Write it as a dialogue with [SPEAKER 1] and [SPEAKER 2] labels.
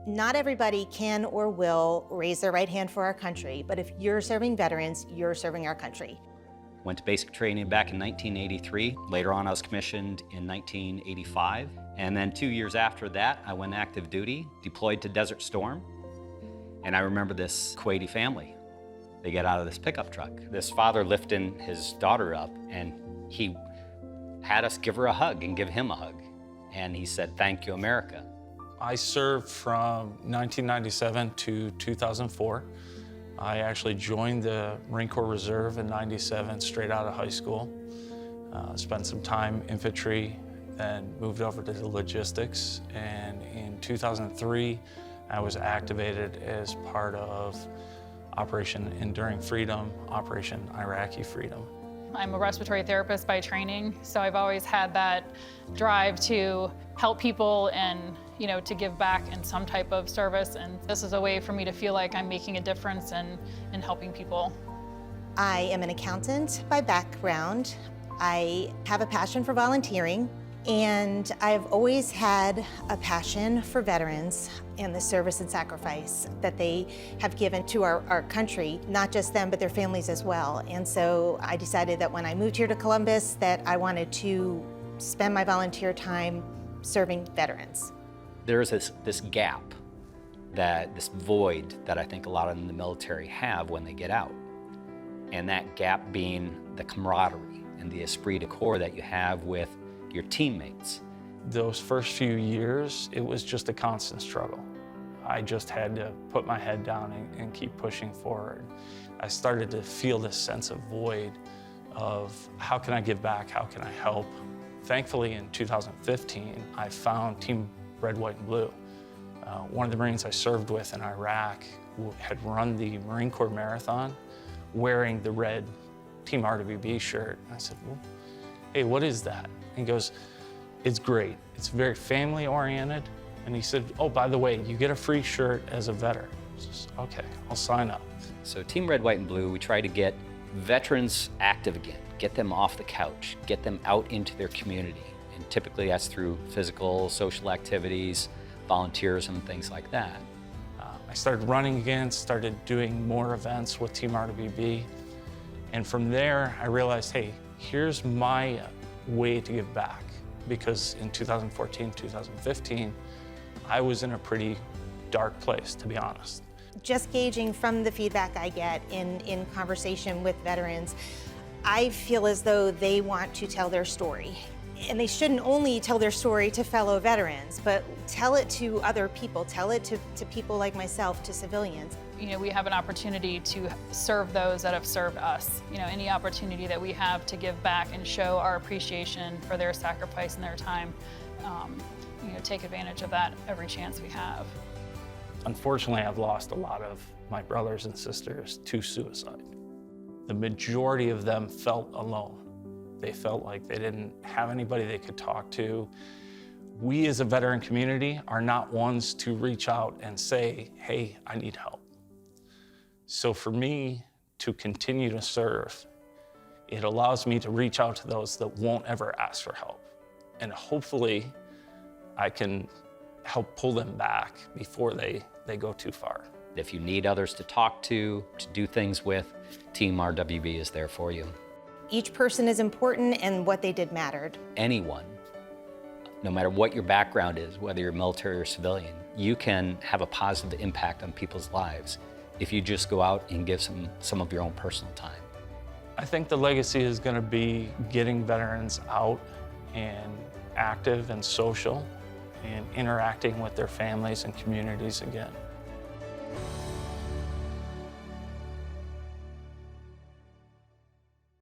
[SPEAKER 1] Not everybody can or will raise their right hand for our country, but if you're serving veterans, you're serving our country.
[SPEAKER 2] Went to basic training back in 1983. Later on, I was commissioned in 1985. And then 2 years after that, I went active duty, deployed to Desert Storm. And I remember this Kuwaiti family. They get out of this pickup truck. This father lifting his daughter up, and he had us give her a hug and give him a hug. And he said, "Thank you, America."
[SPEAKER 3] I served from 1997 to 2004. I actually joined the Marine Corps Reserve in '97, straight out of high school. Spent some time infantry, then moved over to the logistics. And in 2003, I was activated as part of Operation Enduring Freedom, Operation Iraqi Freedom.
[SPEAKER 4] I'm a respiratory therapist by training, so I've always had that drive to help people and, to give back in some type of service. And this is a way for me to feel like I'm making a difference in helping people.
[SPEAKER 1] I am an accountant by background. I have a passion for volunteering, and I've always had a passion for veterans and the service and sacrifice that they have given to our country, not just them, but their families as well. And so I decided that when I moved here to Columbus that I wanted to spend my volunteer time serving veterans.
[SPEAKER 2] There's this gap, this void that I think a lot of the military have when they get out. And that gap being the camaraderie and the esprit de corps that you have with your teammates.
[SPEAKER 3] Those first few years, it was just a constant struggle. I just had to put my head down and keep pushing forward. I started to feel this sense of void of how can I give back, how can I help? Thankfully, in 2015, I found Team Red, White, and Blue. One of the Marines I served with in Iraq had run the Marine Corps Marathon wearing the red Team RWB shirt. And I said, well, hey, what is that? And he goes, it's great. It's very family-oriented. And he said, oh, by the way, you get a free shirt as a veteran. I said, okay, I'll sign up.
[SPEAKER 2] So Team Red, White, and Blue, we try to get veterans active again, get them off the couch, get them out into their community. And typically that's through physical, social activities, volunteerism, things like that.
[SPEAKER 3] I started running again, started doing more events with Team RWB. And from there, I realized, hey, here's my way to give back. Because in 2014, 2015, I was in a pretty dark place, to be honest.
[SPEAKER 1] Just gauging from the feedback I get in conversation with veterans, I feel as though they want to tell their story. And they shouldn't only tell their story to fellow veterans, but tell it to other people, tell it to people like myself, to civilians.
[SPEAKER 4] We have an opportunity to serve those that have served us. Any opportunity that we have to give back and show our appreciation for their sacrifice and their time, take advantage of that every chance we have.
[SPEAKER 3] Unfortunately, I've lost a lot of my brothers and sisters to suicide. The majority of them felt alone. They felt like they didn't have anybody they could talk to. We as a veteran community are not ones to reach out and say, hey, I need help. So for me to continue to serve, it allows me to reach out to those that won't ever ask for help. And hopefully I can help pull them back before they go too far.
[SPEAKER 2] If you need others to talk to do things with, Team RWB is there for you.
[SPEAKER 1] Each person is important and what they did mattered. Anyone,
[SPEAKER 2] no matter what your background is, whether you're military or civilian, you can have a positive impact on people's lives if you just go out and give some of your own personal time.
[SPEAKER 3] I think the legacy is going to be getting veterans out and active and social and interacting with their families and communities again.